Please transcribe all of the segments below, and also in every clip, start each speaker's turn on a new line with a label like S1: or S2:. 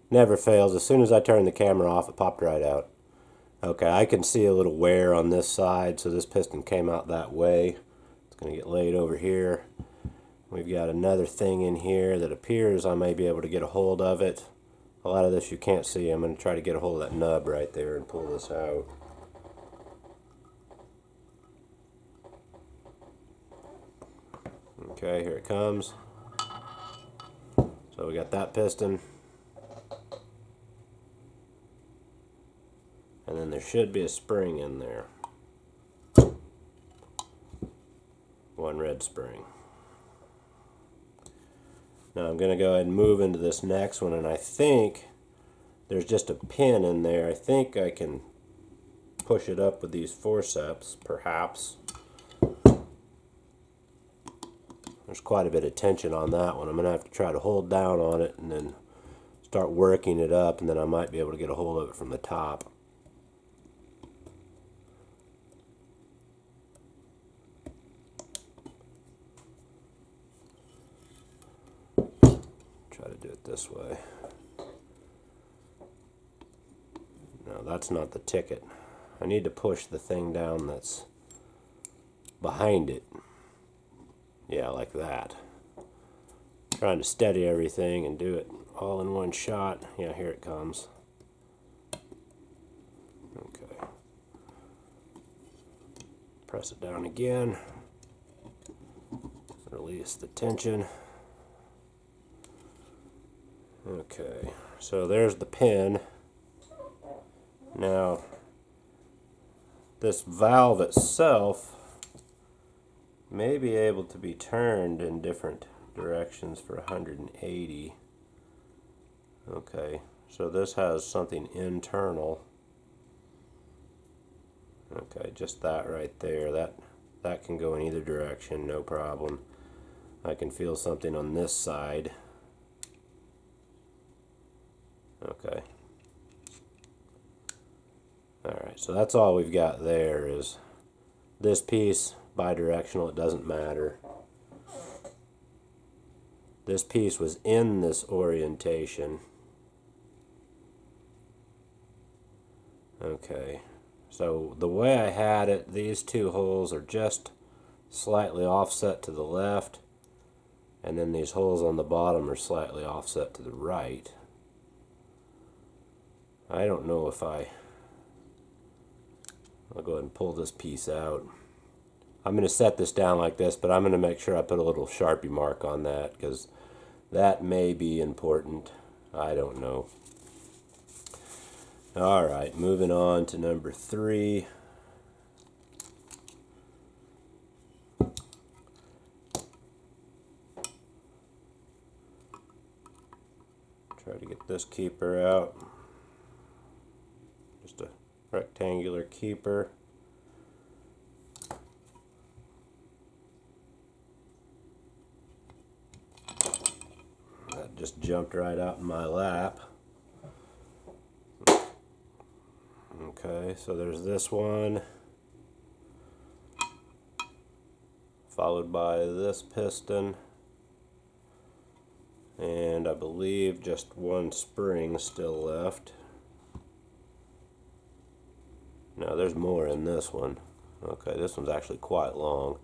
S1: Never fails. As soon as I turned the camera off, it popped right out. Okay, I can see a little wear on this side, so this piston came out that way. It's going to get laid over here. We've got another thing in here that appears I may be able to get a hold of it. A lot of this you can't see. I'm going to try to get a hold of that nub right there and pull this out. Okay, here it comes. So we got that piston. And then there should be a spring in there. One red spring. Now I'm going to go ahead and move into this next one, and I think there's just a pin in there. I think I can push it up with these forceps, perhaps. There's quite a bit of tension on that one. I'm going to have to try to hold down on it and then start working it up, and then I might be able to get a hold of it from the top. Try to do it this way. No, that's not the ticket. I need to push the thing down that's behind it. Yeah, like that. Trying to steady everything and do it all in one shot. Yeah, here it comes. Okay. Press it down again. Release the tension. Okay, so there's the pin. Now, this valve itself may be able to be turned in different directions for 180. Okay, so this has something internal. Okay, just that right there. That can go in either direction, no problem. I can feel something on this side. Okay. Alright, so that's all we've got there is this piece, bidirectional, it doesn't matter. This piece was in this orientation. Okay, so the way I had it, these two holes are just slightly offset to the left, and then these holes on the bottom are slightly offset to the right. I don't know if I'll go ahead and pull this piece out. I'm going to set this down like this, but I'm going to make sure I put a little Sharpie mark on that, because that may be important. I don't know. Alright, moving on to number 3. Try to get this keeper out. Just a rectangular keeper. That just jumped right out in my lap. Okay, so there's this one, followed by this piston, and I believe just one spring still left. No, there's more in this one. Okay, this one's actually quite long.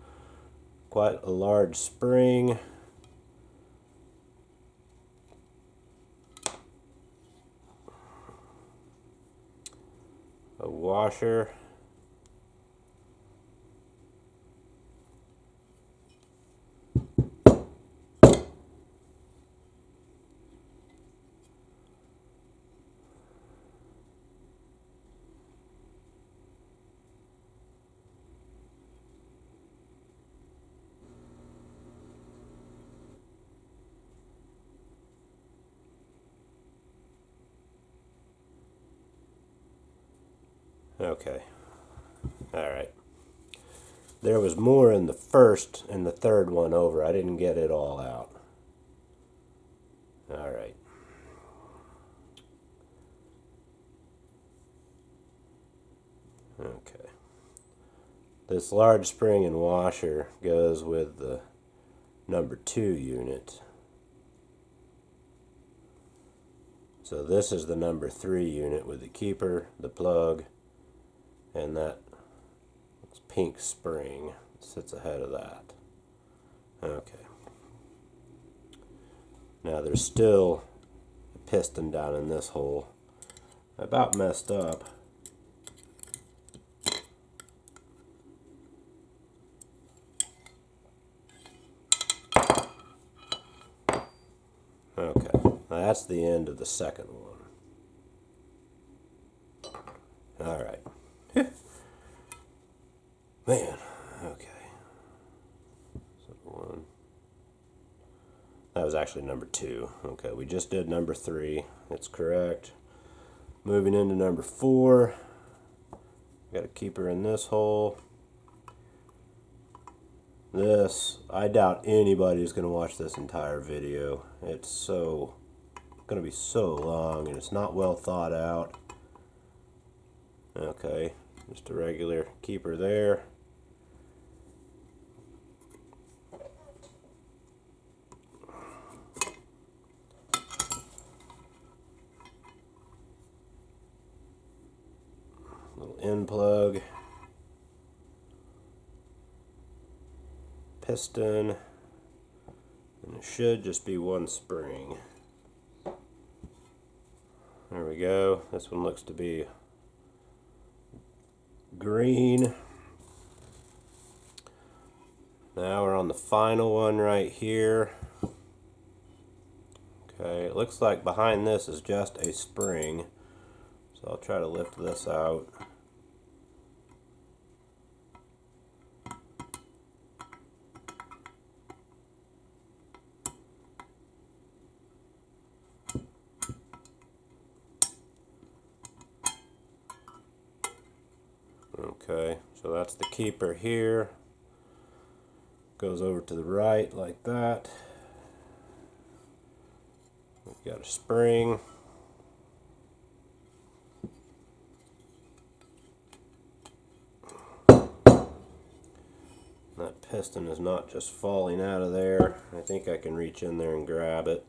S1: Quite a large spring. A washer. Okay. Alright. There was more in the first and the third one over. I didn't get it all out. Alright. Okay. This large spring and washer goes with the number 2 unit. So this is the number 3 unit with the keeper, the plug, and that pink spring sits ahead of that. Okay. Now there's still a piston down in this hole. I about messed up. Okay, now that's the end of the second one. Alright. Man, okay. So one. That was actually number 2. Okay, we just did number 3. That's correct. Moving into number 4. Got a keeper in this hole. This, I doubt anybody's going to watch this entire video. It's going to be so long and it's not well thought out. Okay, just a regular keeper there. Little end plug. Piston, and it should just be one spring. There we go. This one looks to be green. Now we're on the final one right here. Okay, it looks like behind this is just a spring, so I'll try to lift this out. Okay, so that's the keeper here. Goes over to the right like that. We've got a spring. That piston is not just falling out of there. I think I can reach in there and grab it.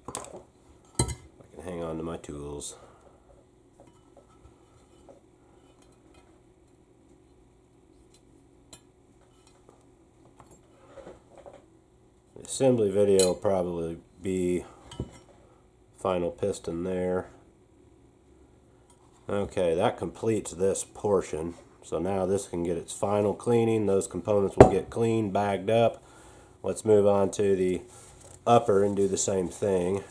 S1: I can hang on to my tools. The assembly video will probably be final piston there. Okay, that completes this portion. So now this can get its final cleaning. Those components will get cleaned, bagged up. Let's move on to the upper and do the same thing.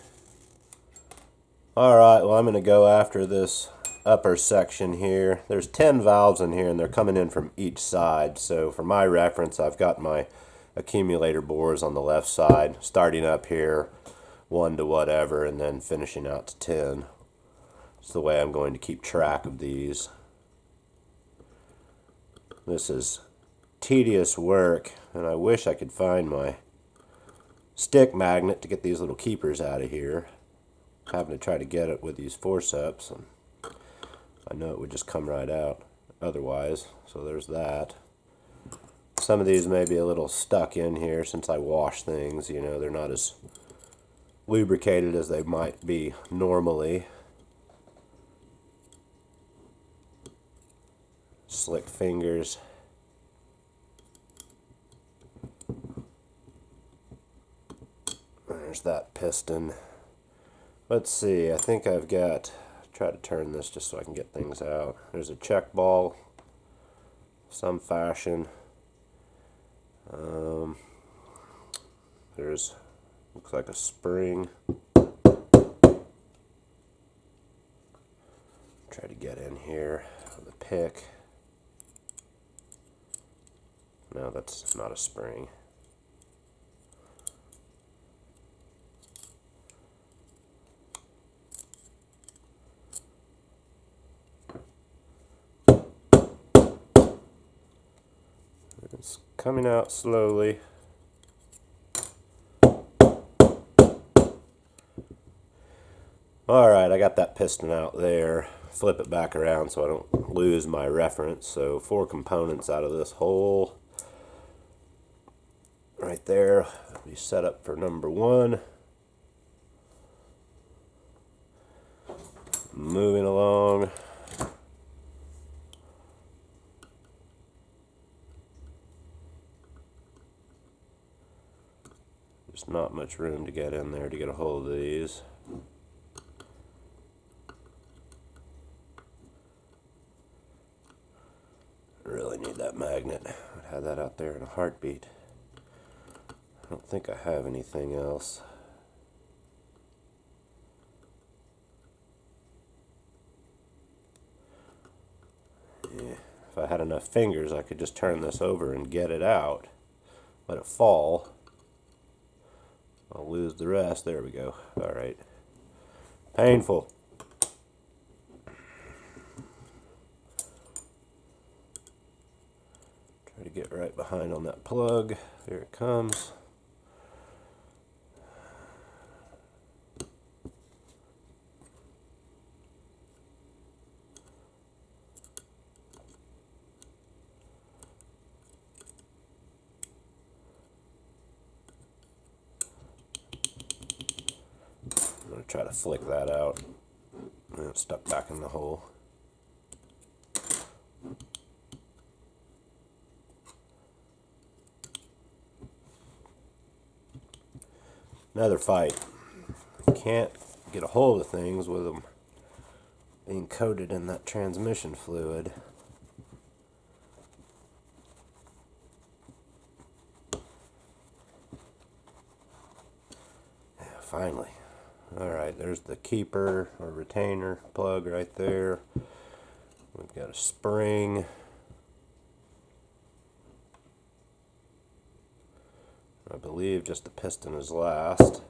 S1: Alright, well I'm going to go after this upper section here. There's 10 valves in here and they're coming in from each side. So for my reference, I've got my accumulator bores on the left side, starting up here 1 to whatever and then finishing out to 10. It's the way I'm going to keep track of these. This is tedious work and I wish I could find my stick magnet to get these little keepers out of here. I'm having to try to get it with these forceps and I know it would just come right out otherwise, so there's that. Some of these may be a little stuck in here since I wash things, you know, they're not as lubricated as they might be normally. Slick fingers. There's that piston. Let's see, I think I've got, try to turn this just so I can get things out. There's a check ball, some fashion. There's, looks like a spring. Try to get in here with a pick. No, that's not a spring. It's coming out slowly. Alright, I got that piston out there. Flip it back around so I don't lose my reference. So 4 components out of this hole. Right there, we set up for number 1. Moving along. There's not much room to get in there to get a hold of these. I really need that magnet. I'd have that out there in a heartbeat. I don't think I have anything else. Yeah, if I had enough fingers, I could just turn this over and get it out. Let it fall. I'll lose the rest. There we go. Alright. Painful. Try to get right behind on that plug. Here it comes. I'm going to try to flick that out. And it's stuck back in the hole. Another fight. Can't get a hold of things with them being coated in that transmission fluid. Yeah, finally. Alright, there's the keeper or retainer plug right there. We've got a spring. I believe just the piston is last.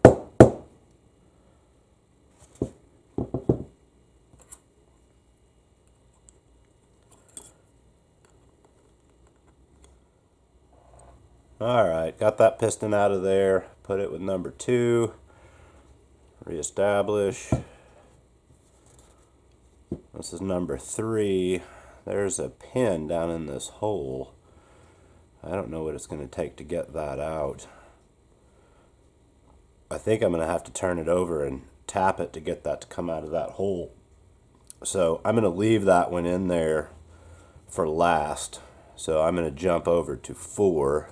S1: Alright, got that piston out of there. Put it with number 2. Reestablish. This is number 3. There's a pin down in this hole. I don't know what it's going to take to get that out. I think I'm going to have to turn it over and tap it to get that to come out of that hole. So I'm going to leave that one in there for last. So I'm going to jump over to 4.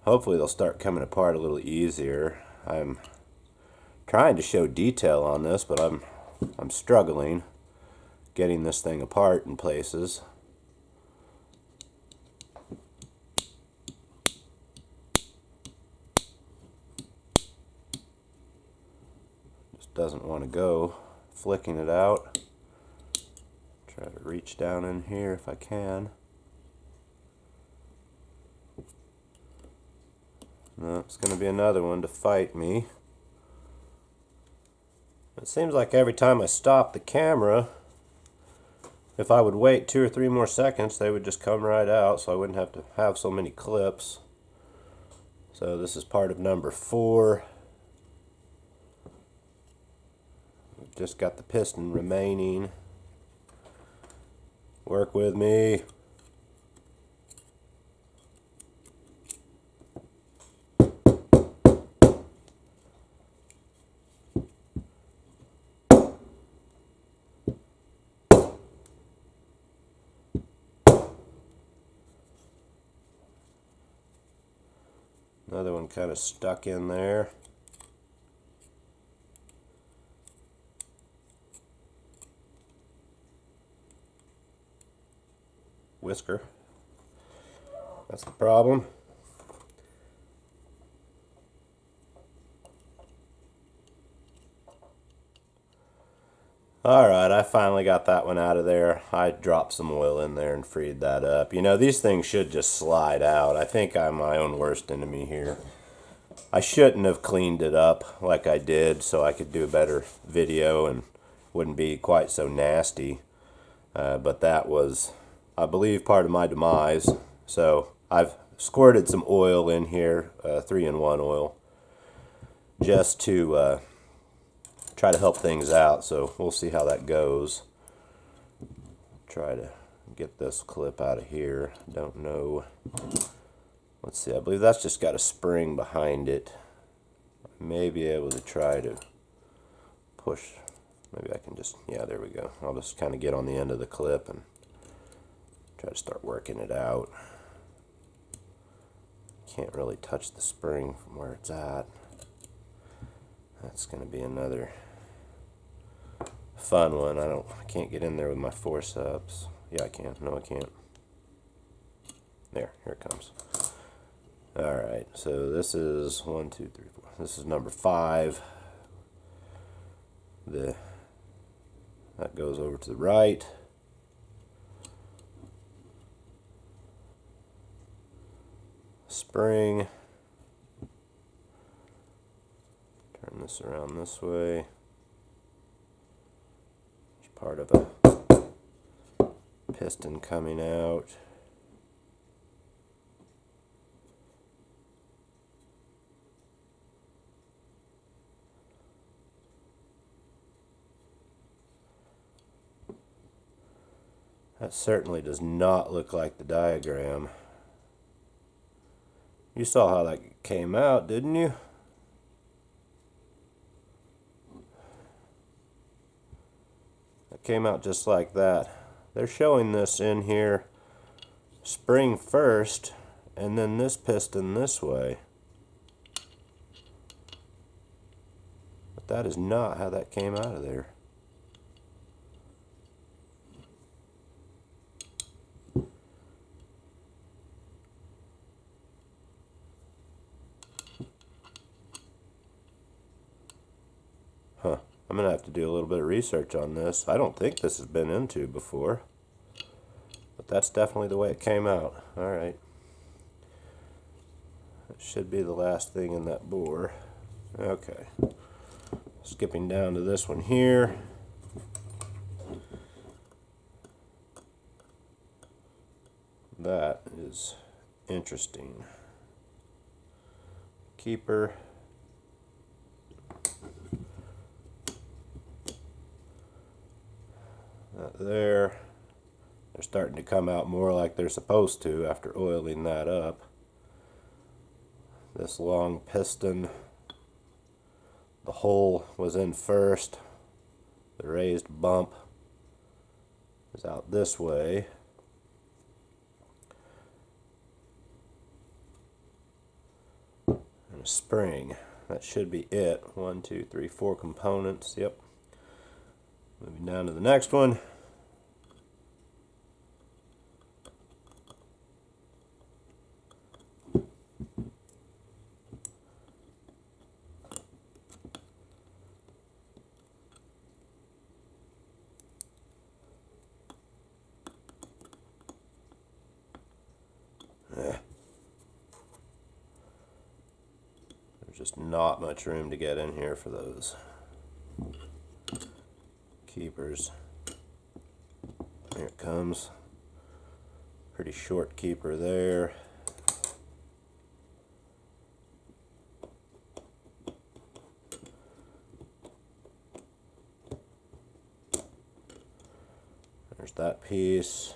S1: Hopefully they'll start coming apart a little easier. I'm trying to show detail on this, but I'm struggling getting this thing apart in places. Doesn't want to go. Flicking it out. Try to reach down in here if I can. No, it's going to be another one to fight me. It seems like every time I stop the camera, if I would wait 2 or 3 more seconds, they would just come right out, so I wouldn't have to have so many clips. So this is part of number 4. Just got the piston remaining. Work with me. Another one kind of stuck in there. Whisker. That's the problem. Alright, I finally got that one out of there. I dropped some oil in there and freed that up. You know, these things should just slide out. I think I'm my own worst enemy here. I shouldn't have cleaned it up like I did so I could do a better video and wouldn't be quite so nasty. But that was, I believe, part of my demise. So I've squirted some oil in here, 3-in-1 oil, just to try to help things out. So we'll see how that goes. Try to get this clip out of here. Don't know. Let's see, I believe that's just got a spring behind it. I may be able to try to push Maybe I can just, yeah, there we go. I'll just kind of get on the end of the clip and try to start working it out. Can't really touch the spring from where it's at. That's going to be another fun one. I can't get in there with my forceps. Yeah, I can. No, I can't. There, here it comes. Alright, so this is 1, 2, 3, 4. This is number 5. That goes over to the right. Spring. Turn this around this way. There's part of a piston coming out. That certainly does not look like the diagram. You saw how that came out, didn't you? It came out just like that. They're showing this in here, spring first, and then this piston this way. But that is not how that came out of there. Huh. I'm going to have to do a little bit of research on this. I don't think this has been into before. But that's definitely the way it came out. Alright. It should be the last thing in that bore. Okay. Skipping down to this one here. That is interesting. Keeper. There. They're starting to come out more like they're supposed to after oiling that up. This long piston, the hole was in first. The raised bump is out this way. And a spring. That should be it. 1, 2, 3, 4 components. Yep. Moving down to the next one. There's just not much room to get in here for those keepers. Here it comes. Pretty short keeper there. There's that piece.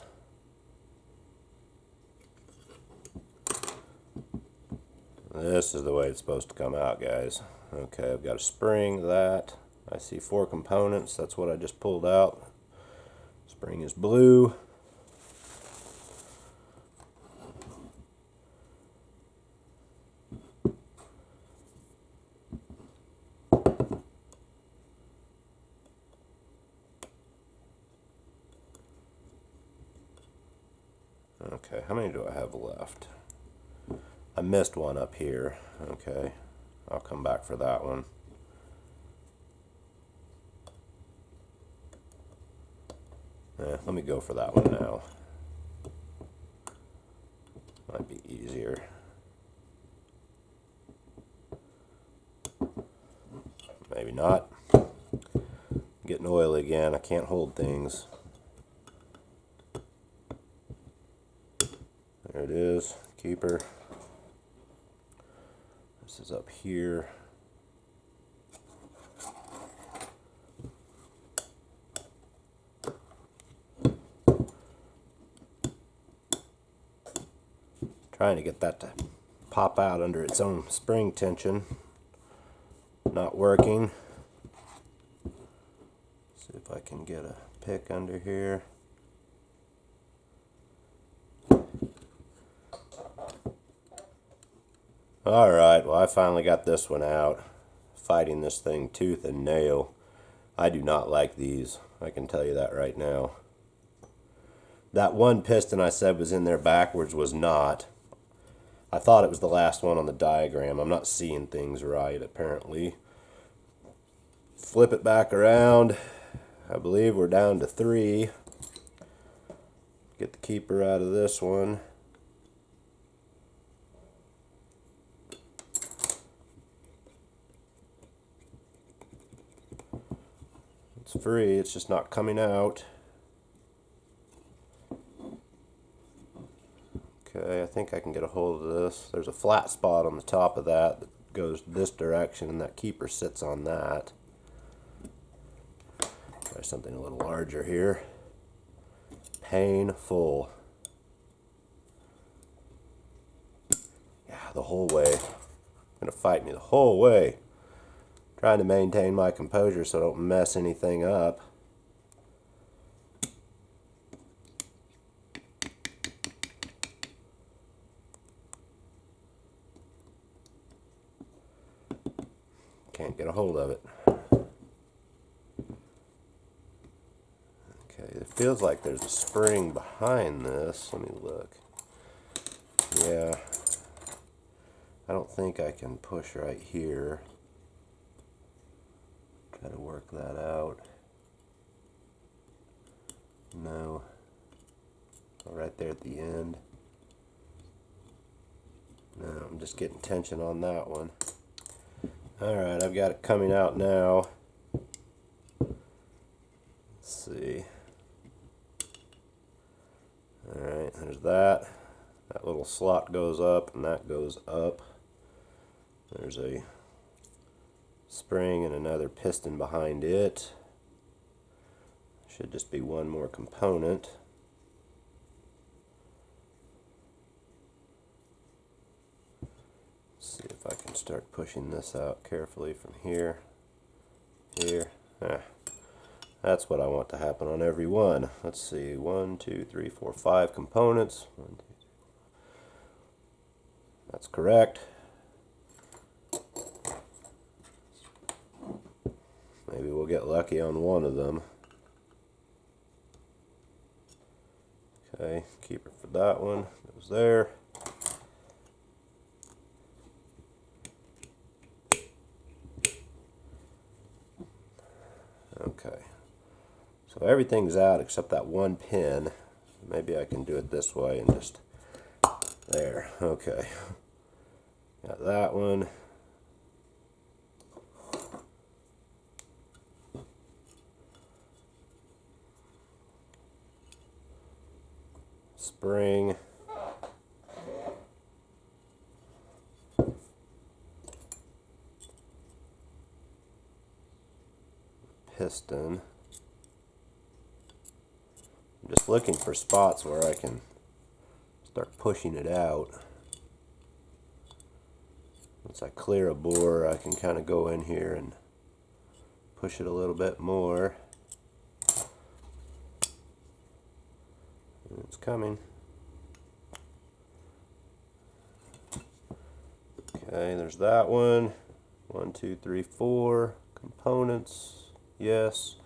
S1: This is the way it's supposed to come out, guys. Okay, I've got a spring, that. I see 4 components. That's what I just pulled out. Spring is blue. Okay, how many do I have left? I missed one up here. Okay, I'll come back for that one. Let me go for that one now. Might be easier. Maybe not. Getting oily again. I can't hold things. There it is. Keeper. This is up here. Trying to get that to pop out under its own spring tension. Not working. See if I can get a pick under here. Alright, well I finally got this one out. Fighting this thing tooth and nail. I do not like these. I can tell you that right now. That one piston I said was in there backwards was not. I thought it was the last one on the diagram. I'm not seeing things right apparently. Flip it back around. I believe we're down to 3. Get the keeper out of this one. It's free, it's just not coming out. Okay, I think I can get a hold of this. There's a flat spot on the top of that goes this direction, and that keeper sits on that. Try something a little larger here. Painful. Yeah, the whole way. Gonna fight me the whole way. Trying to maintain my composure so I don't mess anything up. Can't get a hold of it. Okay, it feels like there's a spring behind this. Let me look. Yeah, I don't think I can push right here. Try to work that out. No. Right there at the end. No, I'm just getting tension on that one. Alright, I've got it coming out now. Let's see. Alright, there's that. That little slot goes up and that goes up. There's a spring and another piston behind it. Should just be one more component. Let's see if I can start pushing this out carefully from here. Here. That's what I want to happen on every one. Let's see. 1, 2, 3, 4, 5 components. 1, 2, 3. That's correct. Maybe we'll get lucky on one of them. Okay, keeper for that one goes there. Okay, so everything's out except that one pin. Maybe I can do it this way and just there. Okay, got that one. Spring. Piston. I'm just looking for spots where I can start pushing it out. Once I clear a bore, I can kind of go in here and push it a little bit more. It's coming. Okay, there's that one. 1, 2, 3, 4 components. Yes.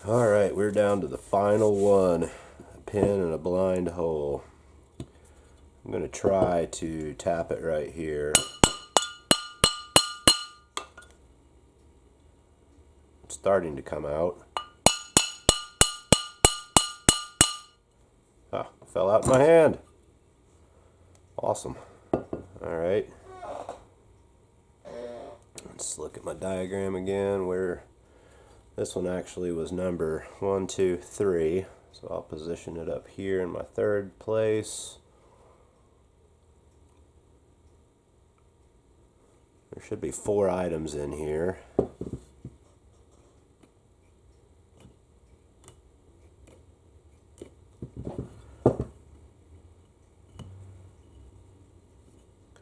S1: Alright, we're down to the final one. A pin and a blind hole. I'm going to try to tap it right here. It's starting to come out. Ah, it fell out in my hand. Awesome. Alright. Let's look at my diagram again where this one actually was number 1, 2, 3. So I'll position it up here in my third place. There should be 4 items in here.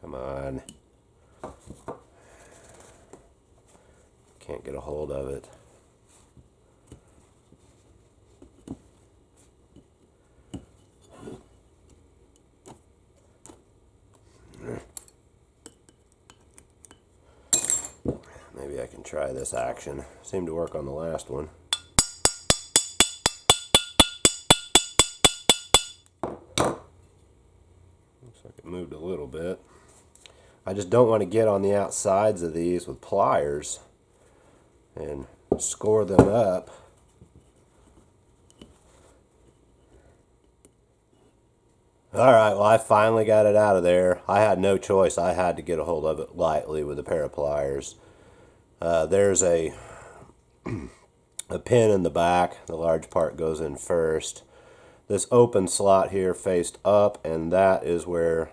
S1: Come on. Can't get a hold of it. Maybe I can try this action. Seemed to work on the last one. Looks like it moved a little bit. I just don't want to get on the outsides of these with pliers and score them up. Alright, well, I finally got it out of there. I had no choice. I had to get a hold of it lightly with a pair of pliers. There's a pin in the back. The large part goes in first. This open slot here faced up, and that is where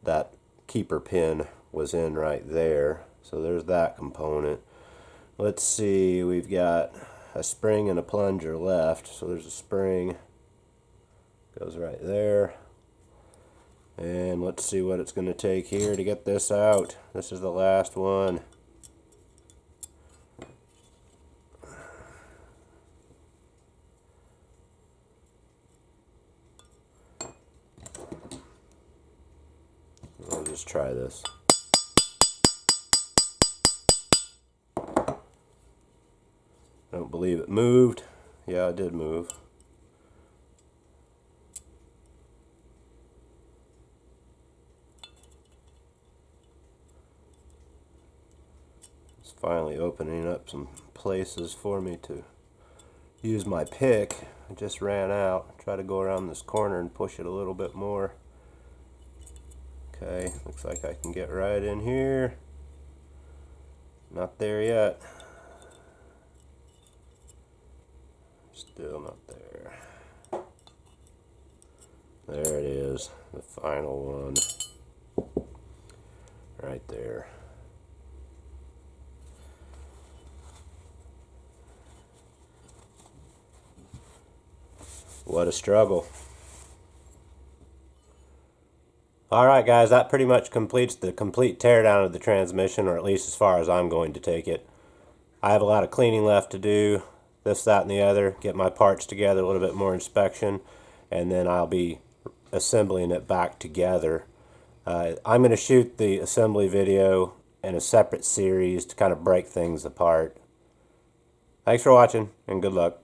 S1: that keeper pin was in right there. So there's that component. Let's see, we've got a spring and a plunger left. So there's a spring, goes right there. And let's see what it's going to take here to get this out. This is the last one. I'll just try this. I don't believe it moved. Yeah, it did move. It's finally opening up some places for me to use my pick. I just ran out. Try to go around this corner and push it a little bit more. Okay, looks like I can get right in here. Not there yet. Still not there. There it is, the final one. Right there. What a struggle. Alright guys, that pretty much completes the complete teardown of the transmission, or at least as far as I'm going to take it. I have a lot of cleaning left to do, this, that, and the other, get my parts together, a little bit more inspection, and then I'll be assembling it back together. I'm going to shoot the assembly video in a separate series to kind of break things apart. Thanks for watching, and good luck.